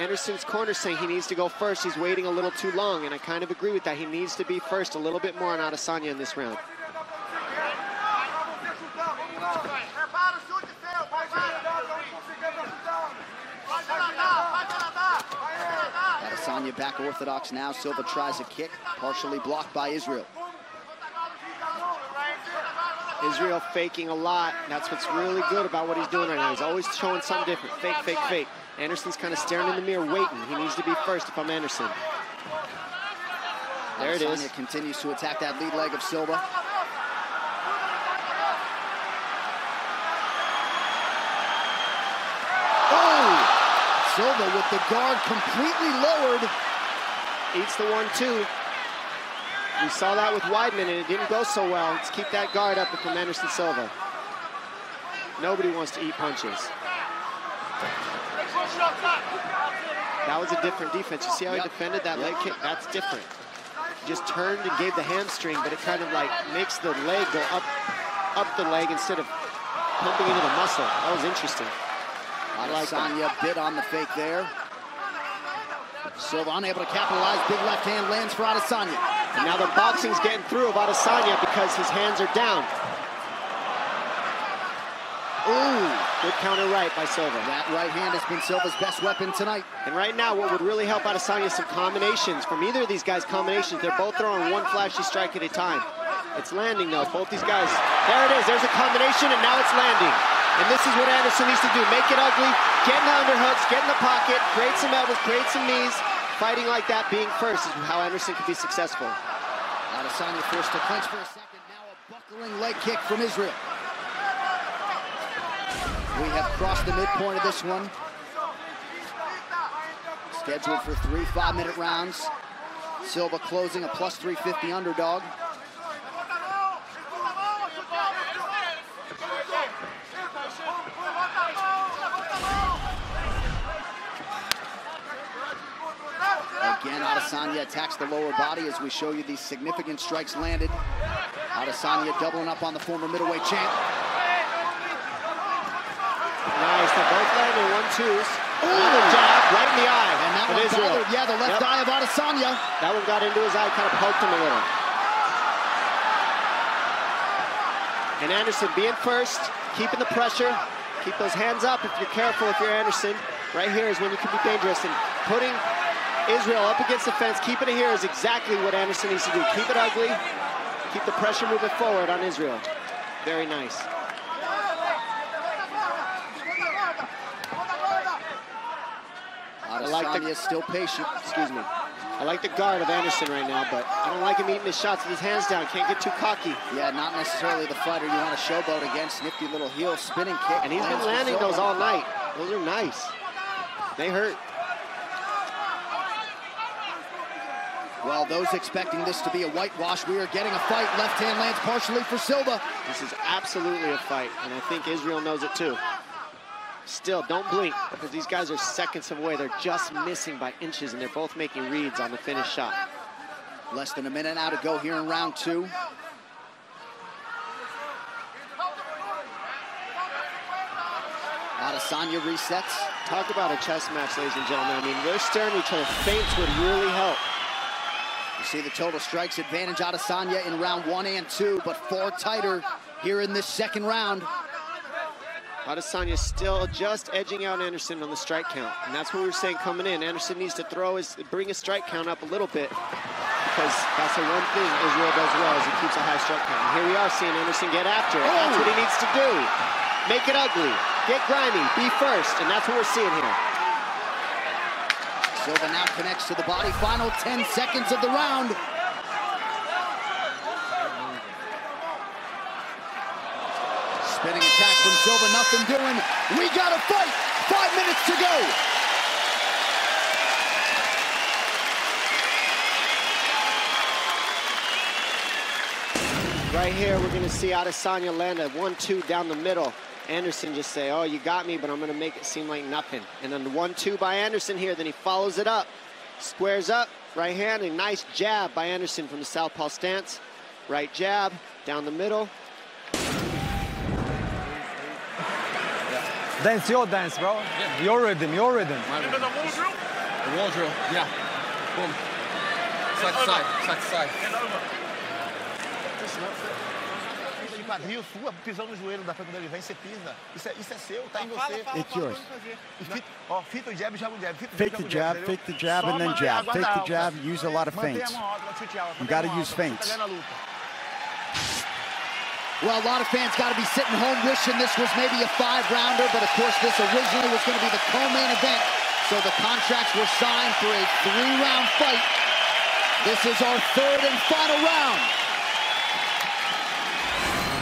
Anderson's corner saying he needs to go first. He's waiting a little too long, and I kind of agree with that. He needs to be first a little bit more on Adesanya in this round. Adesanya back orthodox now. Silva tries a kick, partially blocked by Israel. Israel faking a lot. That's what's really good about what he's doing right now. He's always showing something different. Fake, fake, fake. Anderson's kind of staring in the mirror, waiting. He needs to be first if I'm Anderson. There it is. Adesanya continues to attack that lead leg of Silva. Oh! Silva with the guard completely lowered. Eats the 1-2. We saw that with Weidman, and it didn't go so well. Let's keep that guard up from Anderson Silva. Nobody wants to eat punches. That was a different defense. You see how he defended that leg kick? That's different. He just turned and gave the hamstring, but it kind of like makes the leg go up the leg instead of pumping into the muscle. That was interesting. Adesanya bit on the fake there. Silva unable to capitalize. Big left hand lands for Adesanya. And now the boxing's getting through of Adesanya because his hands are down. Ooh, good counter right by Silva. That right hand has been Silva's best weapon tonight. And right now, what would really help Adesanya is some combinations. From either of these guys' combinations, they're both throwing one flashy strike at a time. It's landing, though. Both these guys. There it is. There's a combination, and now it's landing. And this is what Anderson needs to do. Make it ugly, get in the underhooks, get in the pocket, create some elbows, create some knees. Fighting like that, being first, is how Anderson can be successful. Adesanya forced to clinch for a second. Now a buckling leg kick from Israel. We have crossed the midpoint of this one. Scheduled for 3 5-minute rounds. Silva closing a plus 350 underdog. Again, Adesanya attacks the lower body as we show you these significant strikes landed. Adesanya doubling up on the former middleweight champ. Nice, they're both landing 1-2s. Another jab right in the eye. And that one bothered, yeah, the left eye of Adesanya. That one got into his eye, kind of poked him a little. And Anderson being first, keeping the pressure, keep those hands up if you're careful, if you're Anderson. Right here is when you can be dangerous, and putting Israel up against the fence, keeping it here is exactly what Anderson needs to do. Keep it ugly, keep the pressure moving forward on Israel. Very nice. Adesanya is still patient. Excuse me. I like the guard of Anderson right now, but I don't like him eating his shots with his hands down. Can't get too cocky. Yeah, not necessarily the fighter you want to showboat against. Nifty little heel spinning kick. And he's been landing those all night. Those are nice. They hurt. Well, those expecting this to be a whitewash, we are getting a fight. Left hand lands partially for Silva. This is absolutely a fight, and I think Israel knows it too. Still, don't blink, because these guys are seconds away. They're just missing by inches, and they're both making reads on the finished shot. Less than a minute now to go here in round 2. Adesanya resets. Talk about a chess match, ladies and gentlemen. I mean, they're staring at each other. Feints would really help. You see the total strikes advantage Adesanya in round 1 and 2, but far tighter here in this second round. Adesanya still just edging out Anderson on the strike count, and that's what we were saying coming in. Anderson needs to bring his strike count up a little bit, because that's the one thing Israel does well, is he keeps a high strike count. And here we are seeing Anderson get after it. That's what he needs to do. Make it ugly, get grimy, be first, and that's what we're seeing here. Silva now connects to the body. Final 10 seconds of the round. Spinning attack from Silva, nothing doing. We got a fight. 5 minutes to go. Right here, we're going to see Adesanya land a 1-2 down the middle. Anderson just say, oh, you got me, but I'm going to make it seem like nothing. And then the 1-2 by Anderson here, then he follows it up. Squares up, right hand, a nice jab by Anderson from the southpaw stance. Right jab, down the middle. Dance your dance, bro. Yeah. Your rhythm, your rhythm. Remember the wall drill? The wall drill, yeah. Boom. Side to side, side to side. Quadril sua, pisando no joelho da frente dele, vem, você pisa. Isso é seu, tá em você. It's yours. Ó, fita o jab, joga o jab. Fake the jab, and then jab. Fake the jab, use a lot of feints. You got to use feints. Well, a lot of fans got to be sitting home wishing this was maybe a 5-rounder, but of course this originally was going to be the co-main event, so the contracts were signed for a 3-round fight. This is our 3rd and final round.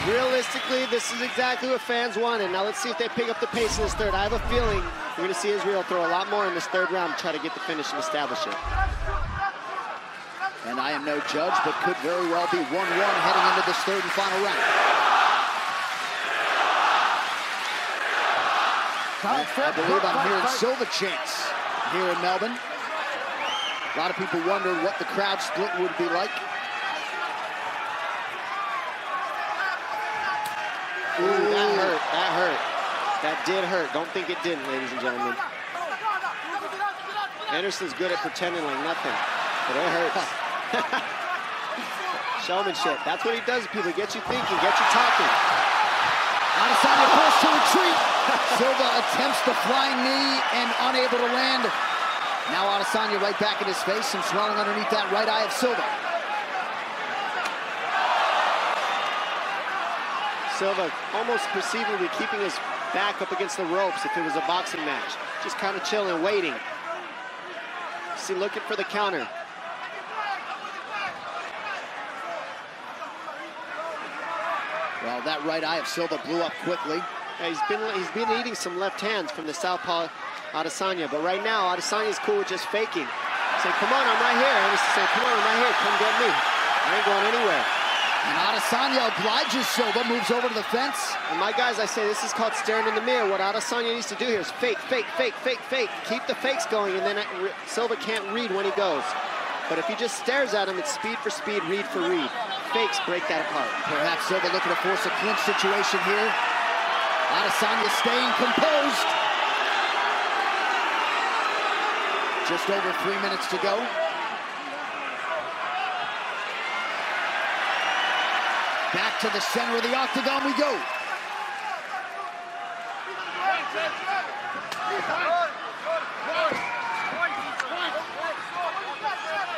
Realistically, this is exactly what fans wanted. Now let's see if they pick up the pace in this 3rd. I have a feeling we're going to see Israel throw a lot more in this 3rd round to try to get the finish and establish it. And I am no judge, but could very well be 1-1 heading into this 3rd and final round. I believe I'm hearing Silva chants here in Melbourne. A lot of people wondered what the crowd split would be like. Ooh, that hurt, that hurt. That did hurt. Don't think it didn't, ladies and gentlemen. Anderson's good at pretending like nothing, but it hurts. Showmanship, that's what he does to people. Get you thinking, get you talking. Adesanya forced to retreat. Silva attempts the flying knee and unable to land. Now Adesanya right back in his face and swelling underneath that right eye of Silva. Silva almost perceivably keeping his back up against the ropes if it was a boxing match. Just kind of chilling, waiting. See, looking for the counter. Well, that right eye of Silva blew up quickly. Yeah, he's been eating some left hands from the southpaw Adesanya, but right now Adesanya's cool with just faking. Say, come on, I'm right here. Anderson saying, come on, I'm right here. Come get me. I ain't going anywhere. And Adesanya obliges Silva, moves over to the fence. And my guys, I say this is called staring in the mirror. What Adesanya needs to do here is fake, fake, fake, fake, fake. Keep the fakes going, and then Silva can't read when he goes. But if he just stares at him, it's speed for speed, read for read. Fakes break that apart. Perhaps Silva looking to force a clinch situation here. Adesanya staying composed. Just over 3 minutes to go. Back to the center of the octagon we go.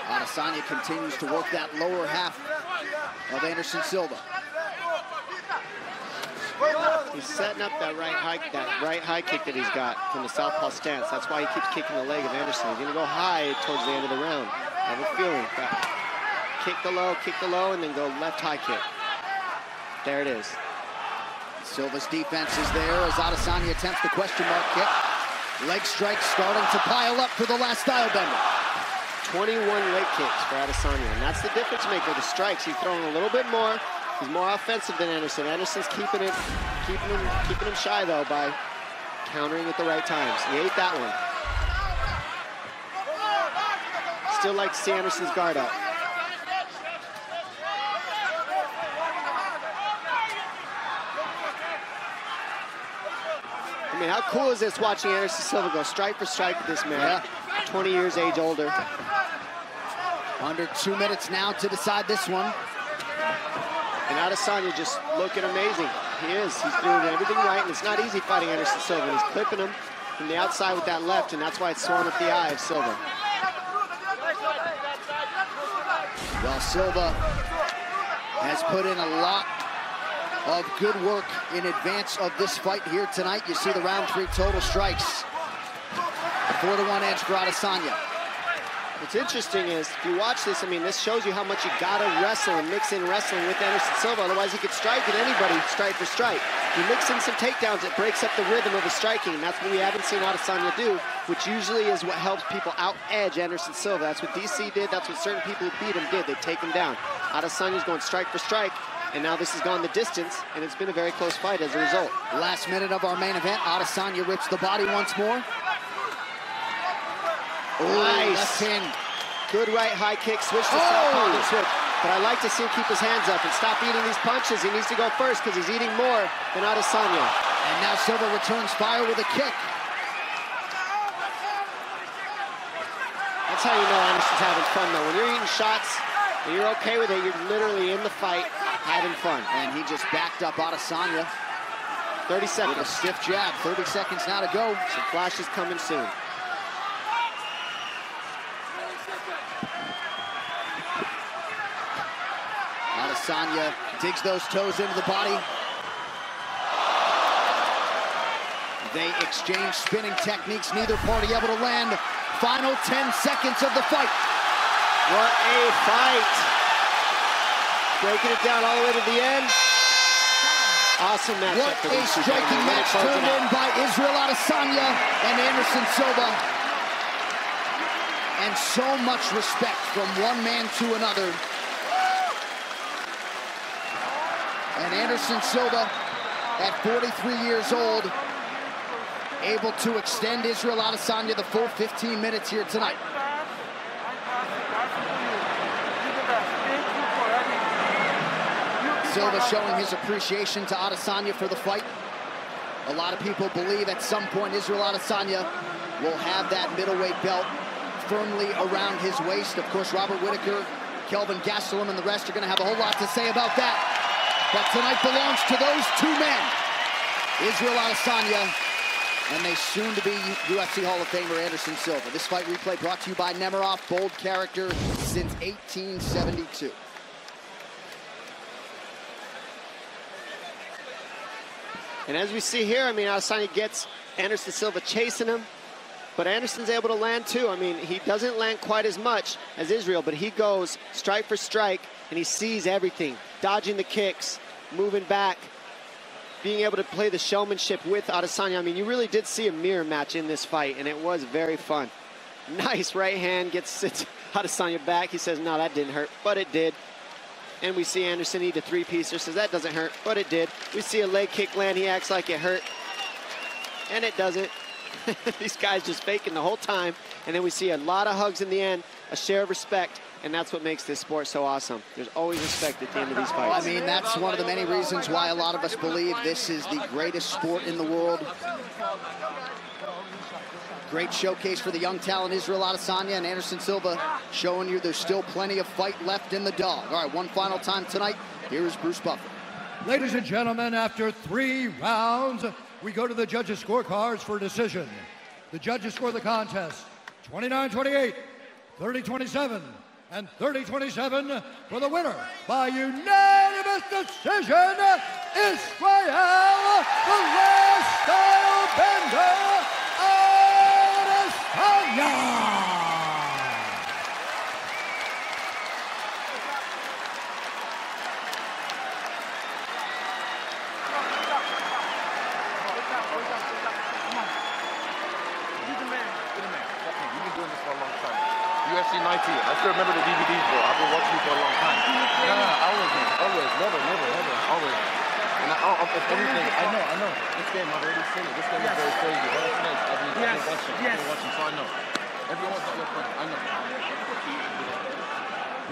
Adesanya continues to work that lower half of Anderson Silva. He's setting up that right high kick that he's got from the southpaw stance. That's why he keeps kicking the leg of Anderson. He's gonna go high towards the end of the round. I have a feeling. Kick the low, and then go left high kick. There it is. Silva's defense is there as Adesanya attempts the question mark kick. Leg strikes starting to pile up for the last style bender. 21 leg kicks for Adesanya, and that's the difference maker. The strikes, he's throwing a little bit more. He's more offensive than Anderson. Anderson's keeping him shy though by countering at the right times. He ate that one. Still like to see Anderson's guard up. I mean, how cool is this watching Anderson Silva go strike for strike with this man? 20 years age older. Under 2 minutes now to decide this one. And Adesanya just looking amazing. He is. He's doing everything right, and it's not easy fighting Anderson Silva. He's clipping him from the outside with that left, and that's why it's swollen up the eye of Silva. Well, Silva has put in a lot of good work in advance of this fight here tonight. You see the round 3 total strikes. 4-1 edge for Adesanya. What's interesting is, if you watch this, I mean, this shows you how much you gotta wrestle and mix in wrestling with Anderson Silva. Otherwise, he could strike at anybody, strike for strike. You mix in some takedowns, it breaks up the rhythm of his striking, and that's what we haven't seen Adesanya do, which usually is what helps people out-edge Anderson Silva. That's what DC did, that's what certain people who beat him did. They take him down. Adesanya's going strike for strike, and now this has gone the distance, and it's been a very close fight as a result. Last minute of our main event, Adesanya rips the body once more. Nice. Left hand. Good right high kick, switch to southpaw and switch. But I like to see him keep his hands up and stop eating these punches. He needs to go first because he's eating more than Adesanya. And now Silva returns fire with a kick. That's how you know Anderson's having fun, though. When you're eating shots and you're okay with it, you're literally in the fight, having fun. And he just backed up Adesanya. 30 seconds. With a stiff jab. 30 seconds now to go. Some flashes coming soon. Adesanya digs those toes into the body. They exchange spinning techniques, neither party able to land. Final 10 seconds of the fight. What a fight. Breaking it down all the way to the end. Awesome matchup. What a striking match turned in by Israel Adesanya and Anderson Silva. And so much respect from one man to another. And Anderson Silva, at 43 years old, able to extend Israel Adesanya the full 15 minutes here tonight. Silva showing his appreciation to Adesanya for the fight. A lot of people believe at some point Israel Adesanya will have that middleweight belt firmly around his waist. Of course, Robert Whittaker, Kelvin Gastelum, and the rest are going to have a whole lot to say about that. But tonight belongs to those two men, Israel Adesanya and the soon-to-be UFC Hall of Famer Anderson Silva. This fight replay brought to you by Nemiroff, bold character since 1872. And as we see here, I mean, Adesanya gets Anderson Silva chasing him, but Anderson's able to land too. I mean, he doesn't land quite as much as Israel, but he goes strike for strike, and he sees everything, dodging the kicks, moving back, being able to play the showmanship with Adesanya. I mean, you really did see a mirror match in this fight, and it was very fun. Nice right hand, sits Adesanya back. He says, no, that didn't hurt, but it did. And we see Anderson eat a three-piecer, says that doesn't hurt, but it did. We see a leg kick land, he acts like it hurt, and it doesn't. These guys just faking the whole time. And then we see a lot of hugs in the end, a share of respect, and that's what makes this sport so awesome. There's always respect at the end of these fights. I mean, that's one of the many reasons why a lot of us believe this is the greatest sport in the world. Great showcase for the young talent, Israel Adesanya and Anderson Silva, showing you there's still plenty of fight left in the dog. All right, one final time tonight. Here is Bruce Buffer. Ladies and gentlemen, after 3 rounds, we go to the judges' scorecards for a decision. The judges score the contest 29-28, 30-27, and 30-27 for the winner by unanimous decision, Israel the Last Style Bender Adesanya. UFC 90. I still remember the DVDs, bro. I've been watching you for a long time. No, always, never, always. And if anything, I know. This game, I've already seen it. This game is very crazy. Very nice. I've been watching, so I know. Everyone's got your point. I know.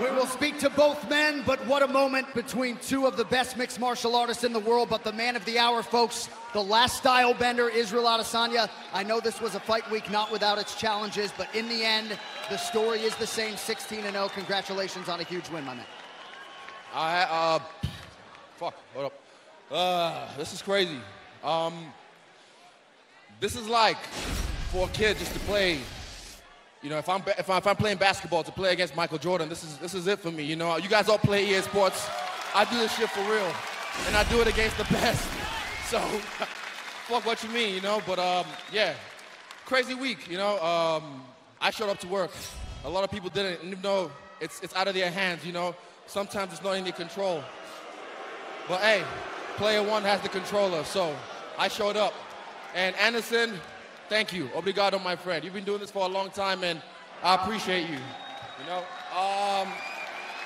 We will speak to both men, but what a moment between two of the best mixed martial artists in the world. But the man of the hour, folks, the last style bender, Israel Adesanya. I know this was a fight week not without its challenges, but in the end, the story is the same, 16-0. Congratulations on a huge win, my man. Fuck, hold up. This is crazy. This is like for a kid just to play. You know, if I'm playing basketball to play against Michael Jordan, this is it for me. You know, you guys all play EA Sports. I do this shit for real, and I do it against the best. So, fuck what you mean, you know. But yeah, crazy week. You know, I showed up to work. A lot of people didn't, even though it's out of their hands. You know, sometimes it's not in their control. But hey, player one has the controller, so I showed up. And Anderson, thank you. Obrigado, my friend. You've been doing this for a long time, and I appreciate you. You know?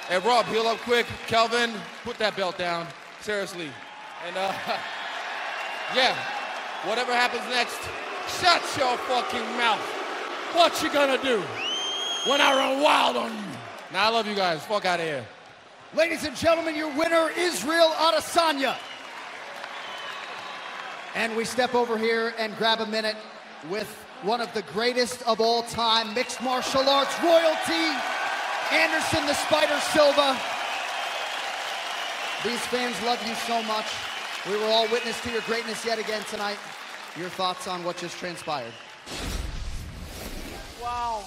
Hey, Rob, heal up quick. Kelvin, put that belt down. Seriously. And, yeah, whatever happens next, shut your fucking mouth. What you gonna do when I run wild on you? Now, I love you guys. Fuck out of here. Ladies and gentlemen, your winner, Israel Adesanya. And we step over here and grab a minute with one of the greatest of all time, mixed martial arts royalty, Anderson the Spider Silva. These fans love you so much. We were all witness to your greatness yet again tonight. Your thoughts on what just transpired? Wow.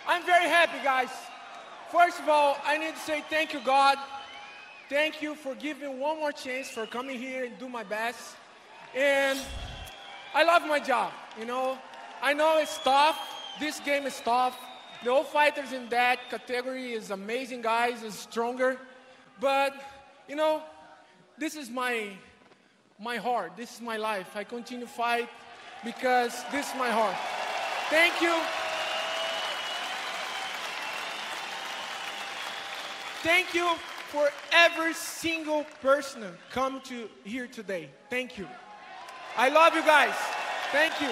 I'm very happy, guys. First of all, I need to say thank you, God. Thank you for giving me one more chance for coming here and do my best. And I love my job, you know. I know it's tough. This game is tough. The old fighters in that category is amazing, guys, is stronger. But, you know, this is my heart. This is my life. I continue to fight because this is my heart. Thank you. Thank you for every single person who come to here today. Thank you. I love you guys. Thank you.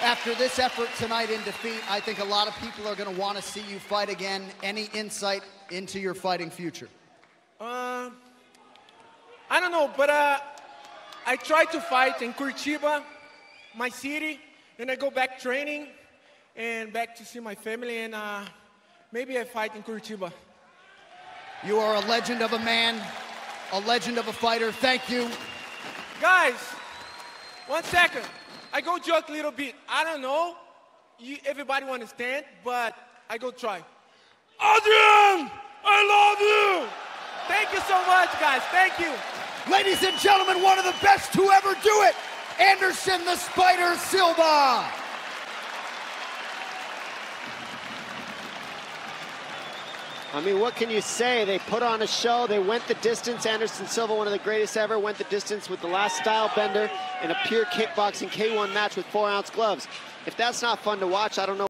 After this effort tonight in defeat, I think a lot of people are going to want to see you fight again. Any insight into your fighting future? I don't know, but I try to fight in Curitiba, my city, and I go back training and back to see my family, and maybe I fight in Curitiba. You are a legend of a man, a legend of a fighter. Thank you. Guys, 1 second. I go joke a little bit. I don't know. Everybody want to stand, but I go try. Adrian, I love you. Thank you so much, guys. Thank you. Ladies and gentlemen, one of the best to ever do it, Anderson the Spider Silva. I mean, what can you say? They put on a show. They went the distance. Anderson Silva, one of the greatest ever, went the distance with the last style bender in a pure kickboxing K1 match with 4-ounce gloves. If that's not fun to watch, I don't know.